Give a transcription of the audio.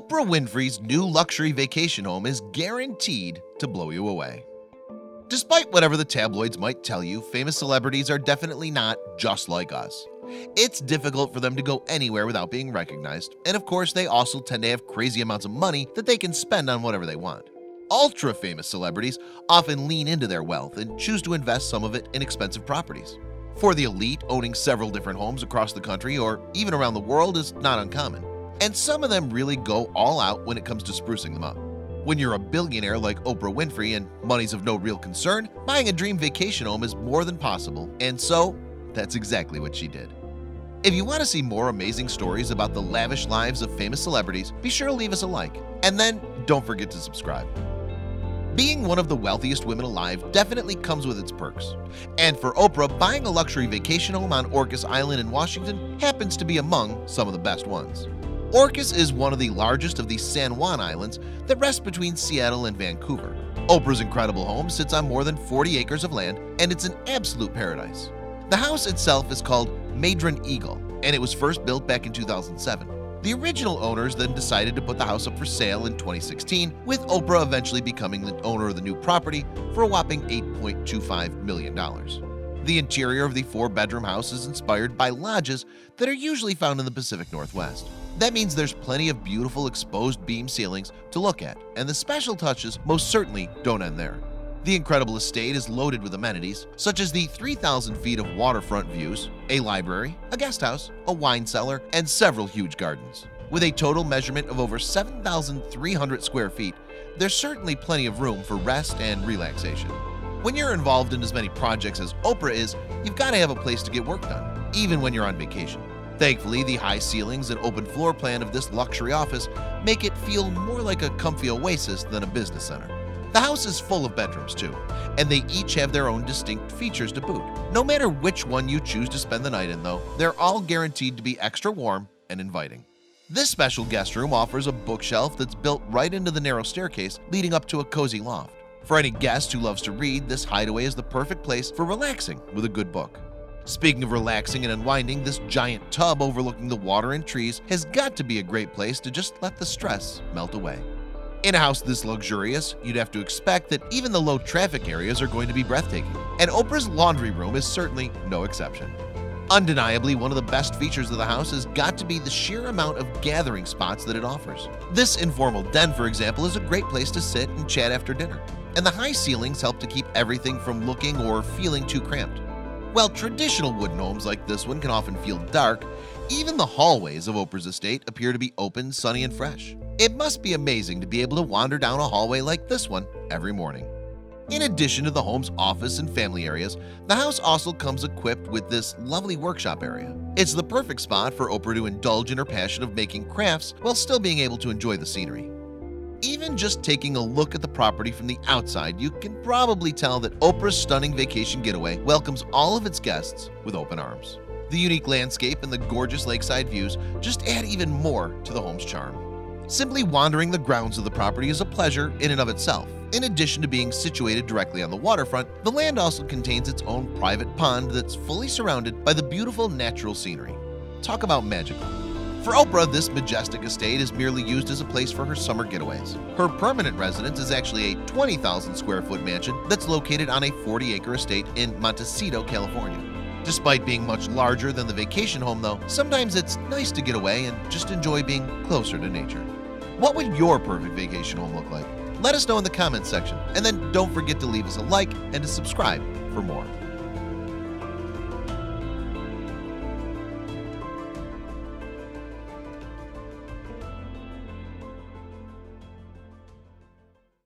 Oprah Winfrey's new luxury vacation home is guaranteed to blow you away. Despite whatever the tabloids might tell you, famous celebrities are definitely not just like us. It's difficult for them to go anywhere without being recognized, and of course they also tend to have crazy amounts of money that they can spend on whatever they want. Ultra-famous celebrities often lean into their wealth and choose to invest some of it in expensive properties. For the elite, owning several different homes across the country or even around the world is not uncommon. And some of them really go all out when it comes to sprucing them up. When you're a billionaire like Oprah Winfrey and money's of no real concern, buying a dream vacation home is more than possible, and so that's exactly what she did. If you want to see more amazing stories about the lavish lives of famous celebrities, be sure to leave us a like, and then don't forget to subscribe. Being one of the wealthiest women alive definitely comes with its perks. And for Oprah, buying a luxury vacation home on Orcas Island in Washington happens to be among some of the best ones. Orcas is one of the largest of the San Juan Islands that rest between Seattle and Vancouver. Oprah's incredible home sits on more than 40 acres of land, and it's an absolute paradise. The house itself is called Madron Eagle, and it was first built back in 2007. The original owners then decided to put the house up for sale in 2016, with Oprah eventually becoming the owner of the new property for a whopping $8.25 million. The interior of the 4-bedroom house is inspired by lodges that are usually found in the Pacific Northwest. That means there's plenty of beautiful exposed beam ceilings to look at, and the special touches most certainly don't end there. The incredible estate is loaded with amenities, such as the 3,000 feet of waterfront views, a library, a guest house, a wine cellar, and several huge gardens. With a total measurement of over 7,300 square feet, there's certainly plenty of room for rest and relaxation. When you're involved in as many projects as Oprah is, you've got to have a place to get work done, even when you're on vacation. Thankfully, the high ceilings and open floor plan of this luxury office make it feel more like a comfy oasis than a business center. The house is full of bedrooms too, and they each have their own distinct features to boot. No matter which one you choose to spend the night in though, they're all guaranteed to be extra warm and inviting. This special guest room offers a bookshelf that's built right into the narrow staircase leading up to a cozy loft. For any guest who loves to read, this hideaway is the perfect place for relaxing with a good book. Speaking of relaxing and unwinding, this giant tub overlooking the water and trees has got to be a great place to just let the stress melt away. In a house this luxurious, you'd have to expect that even the low traffic areas are going to be breathtaking, and Oprah's laundry room is certainly no exception. Undeniably, one of the best features of the house has got to be the sheer amount of gathering spots that it offers. This informal den, for example, is a great place to sit and chat after dinner, and the high ceilings help to keep everything from looking or feeling too cramped. While traditional wooden homes like this one can often feel dark, even the hallways of Oprah's estate appear to be open, sunny, and fresh. It must be amazing to be able to wander down a hallway like this one every morning. In addition to the home's office and family areas, the house also comes equipped with this lovely workshop area. It's the perfect spot for Oprah to indulge in her passion of making crafts while still being able to enjoy the scenery. Even just taking a look at the property from the outside, you can probably tell that Oprah's stunning vacation getaway welcomes all of its guests with open arms. The unique landscape and the gorgeous lakeside views just add even more to the home's charm. Simply wandering the grounds of the property is a pleasure in and of itself. In addition to being situated directly on the waterfront, the land also contains its own private pond that's fully surrounded by the beautiful natural scenery. Talk about magical. For Oprah, this majestic estate is merely used as a place for her summer getaways. Her permanent residence is actually a 20,000 square foot mansion that's located on a 40-acre estate in Montecito, California. Despite being much larger than the vacation home though, sometimes it's nice to get away and just enjoy being closer to nature. What would your perfect vacation home look like? Let us know in the comments section, and then don't forget to leave us a like and to subscribe for more.